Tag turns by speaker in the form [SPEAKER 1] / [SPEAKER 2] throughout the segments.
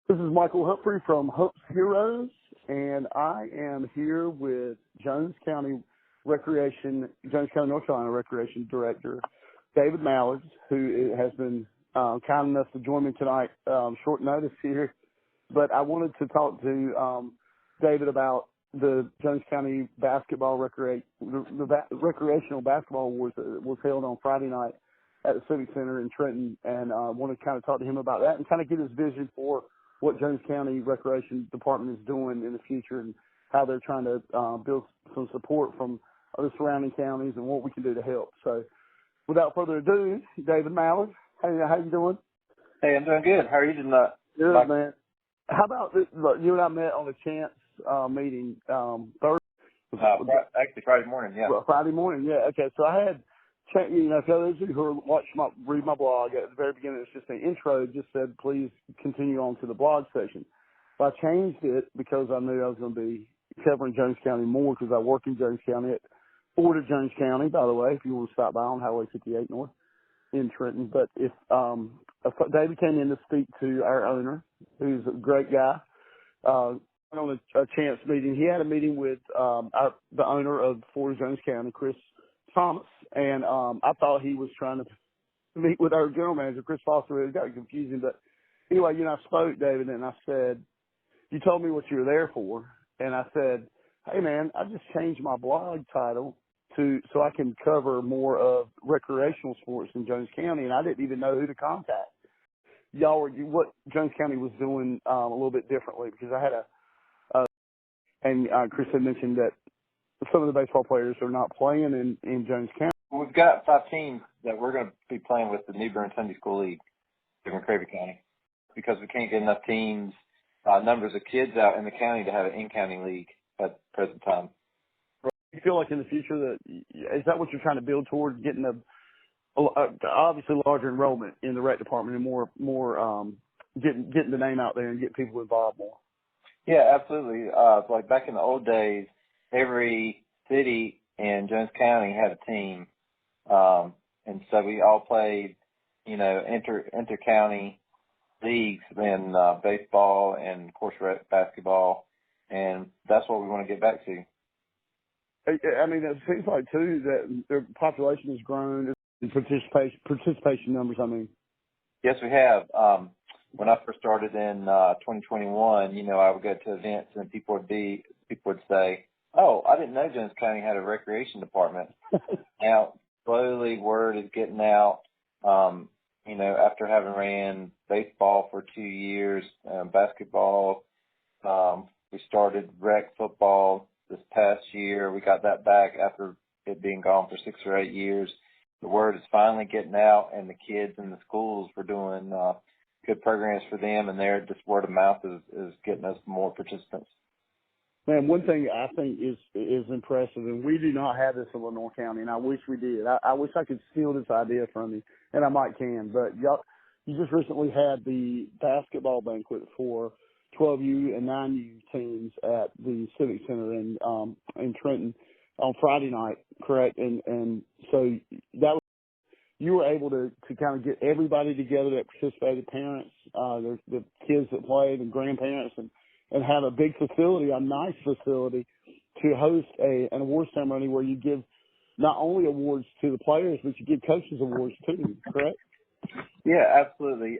[SPEAKER 1] This is Michael Humphrey from Hump's Heroes, and I am here with Jones County, North Carolina Recreation Director, David Mallard, who has been kind enough to join me tonight, short notice here. But I wanted to talk to David about the Jones County recreational basketball awards that was held on Friday night at the Civic Center in Trenton, and I want to kind of talk to him about that and kind of get his vision for what Jones County Recreation Department is doing in the future and how they're trying to build some support from other surrounding counties and what we can do to help. So without further ado, David Mallard, how you doing?
[SPEAKER 2] Hey, I'm doing good. How are you tonight?
[SPEAKER 1] Good, man. How about this? Look, you and I met on a chance meeting Thursday.
[SPEAKER 2] Actually, Friday morning, yeah.
[SPEAKER 1] Well, Friday morning, yeah. Okay, so I had, for those of you who read my blog at the very beginning, it's just an intro. It just said, please continue on to the blog section. But I changed it because I knew I was going to be covering Jones County more because I work in Jones County at Fort of Jones County, by the way, if you want to stop by on Highway 58 North in Trenton. But if David came in to speak to our owner, who's a great guy, on a chance meeting. He had a meeting with the owner of Fort of Jones County, Chris Thomas, and I thought he was trying to meet with our general manager, Chris Foster. It got confusing, but anyway, I spoke, David, and I said, you told me what you were there for, and I said, hey, man, I just changed my blog title so I can cover more of recreational sports in Jones County, and I didn't even know who to contact. What Jones County was doing a little bit differently, because I had and Chris had mentioned that some of the baseball players are not playing in Jones County.
[SPEAKER 2] We've got 5 teams that we're going to be playing with the New Bern Sunday School League in Craven County because we can't get enough teams, numbers of kids out in the county to have an in-county league at the present time.
[SPEAKER 1] You feel like in the future is that what you're trying to build towards, getting obviously larger enrollment in the rec department and more getting the name out there and get people involved more?
[SPEAKER 2] Yeah, absolutely. Like back in the old days, every city in Jones County had a team. And so we all played, inter-county leagues in baseball and, of course, basketball. And that's what we want to get back to.
[SPEAKER 1] I mean, it seems like, too, that their population has grown in participation numbers, I mean.
[SPEAKER 2] Yes, we have. When I first started in 2021, I would go to events and people would say, oh, I didn't know Jones County had a recreation department. Now, slowly word is getting out. After having ran baseball for 2 years, basketball, we started rec football this past year. We got that back after it being gone for 6 or 8 years. The word is finally getting out, and the kids in the schools were doing good programs for them, and just word of mouth is getting us more participants.
[SPEAKER 1] Man, one thing I think is impressive, and we do not have this in Lenore County, and I wish we did. I wish I could steal this idea from you, and I might can. But you just recently had the basketball banquet for 12U and 9U teams at the Civic Center in Trenton on Friday night, correct? And so that was, you were able to kind of get everybody together that participated, parents, the kids that played, and grandparents, and have a big facility, a nice facility, to host an award ceremony where you give not only awards to the players, but you give coaches awards too, correct?
[SPEAKER 2] Yeah, absolutely.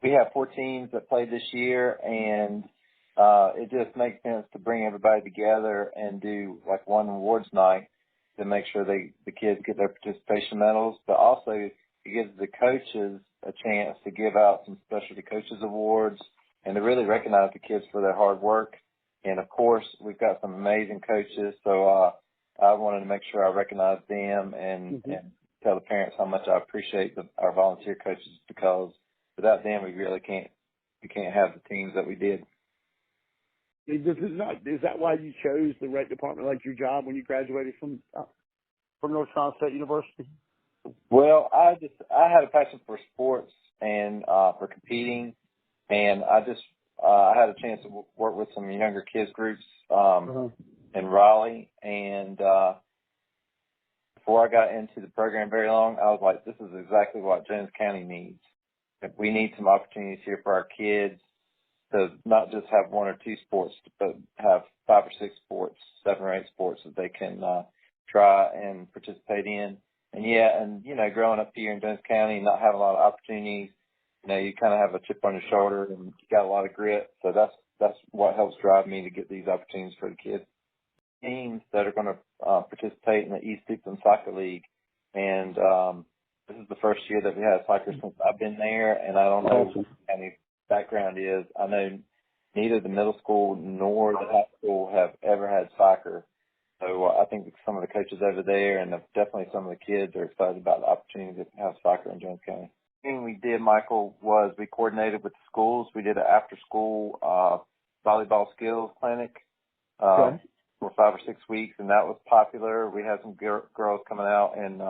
[SPEAKER 2] We have 4 teams that played this year, and it just makes sense to bring everybody together and do like one awards night to make sure the kids get their participation medals, but also it gives the coaches a chance to give out some specialty coaches awards and to really recognize the kids for their hard work. And, of course, we've got some amazing coaches, so I wanted to make sure I recognize them and tell the parents how much I appreciate our volunteer coaches, because without them we really can't have the teams that we did.
[SPEAKER 1] Is that why you chose the rec department like your job when you graduated from North Carolina State University?
[SPEAKER 2] Well, I had a passion for sports and for competing, and I had a chance to work with some younger kids groups in Raleigh, and before I got into the program very long, I was like, this is exactly what Jones County needs. We need some opportunities here for our kids to not just have one or two sports, but have 5 or 6 sports, 7 or 8 sports that they can try and participate in. And growing up here in Jones County, not having a lot of opportunities, you kind of have a chip on your shoulder and you got a lot of grit. So that's what helps drive me to get these opportunities for the kids. Teams that are going to participate in the East Duplin Soccer League, and this is the first year that we had soccer since I've been there, and I don't know what any background is. I know neither the middle school nor the high school have ever had soccer, so I think some of the coaches over there and definitely some of the kids are excited about the opportunity to have soccer in Jones County. The thing we did, Michael, was we coordinated with the schools. We did an after-school volleyball skills clinic.
[SPEAKER 1] Okay.
[SPEAKER 2] For 5 or 6 weeks, and that was popular. We had some girls coming out and,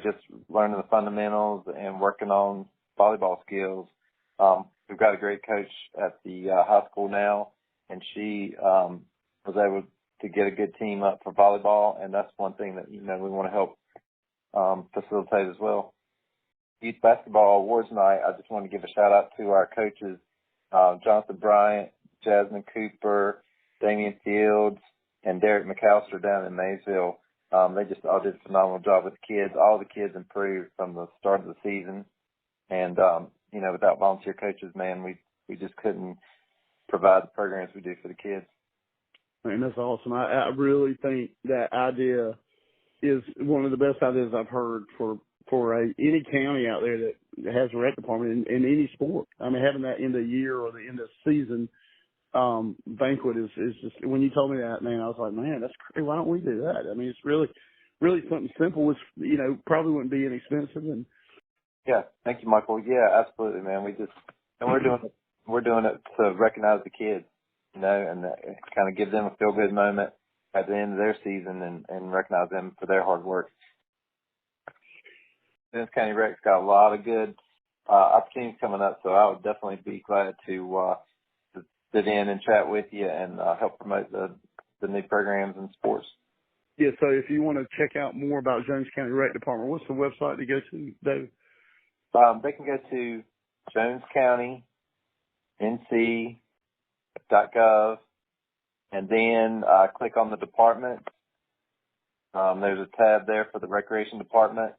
[SPEAKER 2] just learning the fundamentals and working on volleyball skills. We've got a great coach at the high school now, and she was able to get a good team up for volleyball, and that's one thing that, we want to help facilitate as well. Youth Basketball Awards Night, I just want to give a shout-out to our coaches, Jonathan Bryant, Jasmine Cooper, Damian Fields, and Derek McAllister down in Maysville. They just all did a phenomenal job with the kids. All the kids improved from the start of the season. And, without volunteer coaches, man, we just couldn't provide the programs we do for the kids.
[SPEAKER 1] Man, that's awesome. I really think that idea is one of the best ideas I've heard for any county out there that has a rec department in any sport. I mean, having that end of the year or the end of the season banquet is just, when you told me that, man, I was like, man, that's crazy. Why don't we do that? I mean, it's really something simple, which, probably wouldn't be inexpensive. And
[SPEAKER 2] yeah, thank you, Michael. Yeah, absolutely, man. We're doing it to recognize the kids, and kind of give them a feel good moment at the end of their season and recognize them for their hard work. Jones County Rec's got a lot of good opportunities coming up, so I would definitely be glad to sit in and chat with you and help promote the new programs and sports.
[SPEAKER 1] Yeah, so if you want to check out more about Jones County Rec Department, what's the website to go to, David?
[SPEAKER 2] They can go to jonescountync.gov and then click on the department. There's a tab there for the recreation department,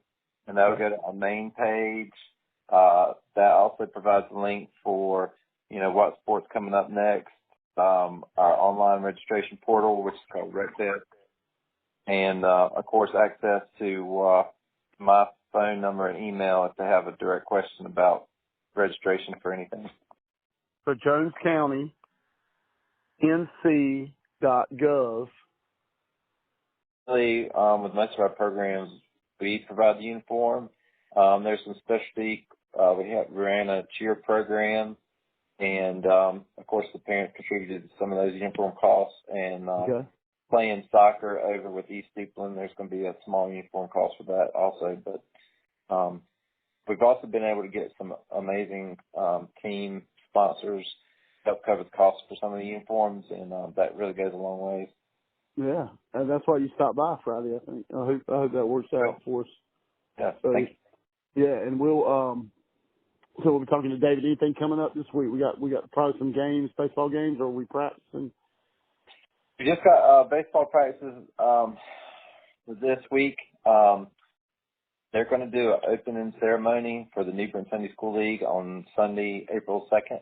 [SPEAKER 2] and that will go to our main page. That also provides a link for what sport's coming up next, our online registration portal, which is called RecDev, and, of course, access to my phone number and email if they have a direct question about registration for anything.
[SPEAKER 1] So jonescountync.gov.
[SPEAKER 2] With most of our programs, we provide the uniform. There's some specialty. We ran a cheer program. And, of course, the parents contributed to some of those uniform costs. And playing soccer over with East Duplin, there's going to be a small uniform cost for that also. But we've also been able to get some amazing team sponsors to help cover the cost for some of the uniforms, and that really goes a long way.
[SPEAKER 1] Yeah, and that's why you stopped by Friday, I think. I hope that works out for us.
[SPEAKER 2] Yeah,
[SPEAKER 1] so,
[SPEAKER 2] thank
[SPEAKER 1] you. Yeah, and we'll so we'll be talking to David. Anything coming up this week? We got probably some games, baseball games, or are we practicing?
[SPEAKER 2] We just got baseball practices this week. They're going to do an opening ceremony for the New Bern Sunday School League on Sunday, April 2nd.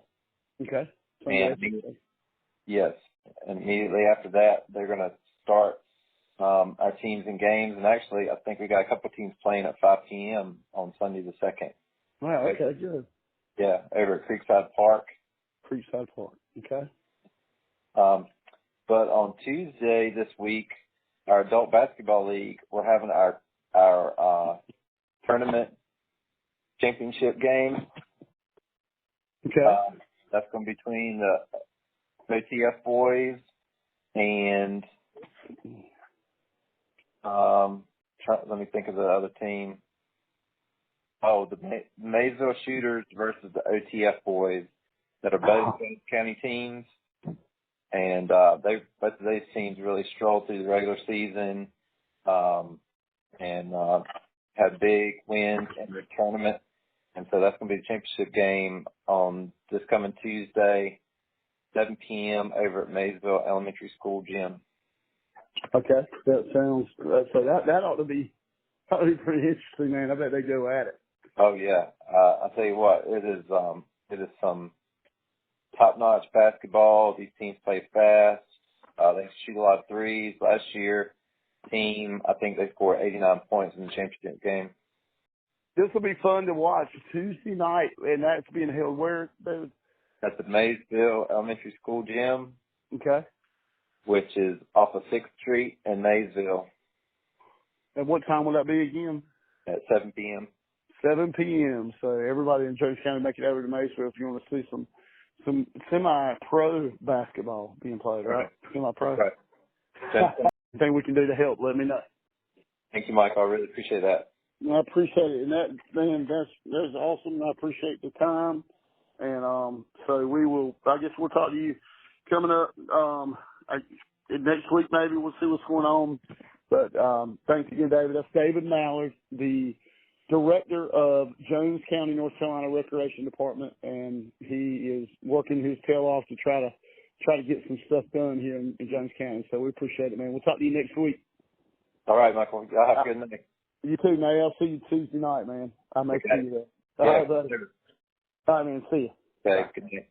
[SPEAKER 1] Okay.
[SPEAKER 2] Yes. And immediately after that, they're going to start our teams and games. And actually, I think we got a couple of teams playing at 5 p.m. on Sunday the 2nd.
[SPEAKER 1] Wow, okay, good.
[SPEAKER 2] Yeah, over at Creekside Park.
[SPEAKER 1] Creekside Park, okay.
[SPEAKER 2] But on Tuesday this week, our adult basketball league, we're having our tournament championship game.
[SPEAKER 1] Okay.
[SPEAKER 2] That's going to be between the OTF boys and let me think of the other team. Oh, the Maysville Shooters versus the OTF boys that are both county teams. And both of those teams really strolled through the regular season and had big wins in the tournament. And so that's going to be the championship game on this coming Tuesday, 7 p.m. over at Maysville Elementary School gym.
[SPEAKER 1] Okay, that sounds so. That ought to be pretty interesting, man. I bet they go at it.
[SPEAKER 2] Oh yeah, I'll tell you what, it is some top-notch basketball. These teams play fast. They shoot a lot of threes. Last year, team, I think they scored 89 points in the championship game.
[SPEAKER 1] This will be fun to watch Tuesday night, and that's being held where, David?
[SPEAKER 2] At the Maysville Elementary School gym.
[SPEAKER 1] Okay.
[SPEAKER 2] Which is off of 6th Street in Maysville.
[SPEAKER 1] And what time will that be again?
[SPEAKER 2] At 7 p.m.
[SPEAKER 1] 7 p.m. So everybody in Jones County, make it over to Maysville if you want to see some semi-pro basketball being played, right? Semi-pro.
[SPEAKER 2] Right.
[SPEAKER 1] Anything we can do to help, let me know.
[SPEAKER 2] Thank you, Mike. I really appreciate that.
[SPEAKER 1] I appreciate it. And that, man, that's awesome. I appreciate the time. And so I guess we'll talk to you coming up next week maybe. We'll see what's going on. But thanks again, David. That's David Mallard, the director of Jones County, North Carolina Recreation Department, and he is working his tail off to try to get some stuff done here in Jones County. So we appreciate it, man. We'll talk to you next week.
[SPEAKER 2] All right, Michael. Y'all have a good night.
[SPEAKER 1] You too, man. I'll see you Tuesday night, man. I may see you there.
[SPEAKER 2] Yeah,
[SPEAKER 1] All right, buddy.
[SPEAKER 2] sure.
[SPEAKER 1] All right, man. See you.
[SPEAKER 2] Okay,
[SPEAKER 1] Bye.
[SPEAKER 2] good night.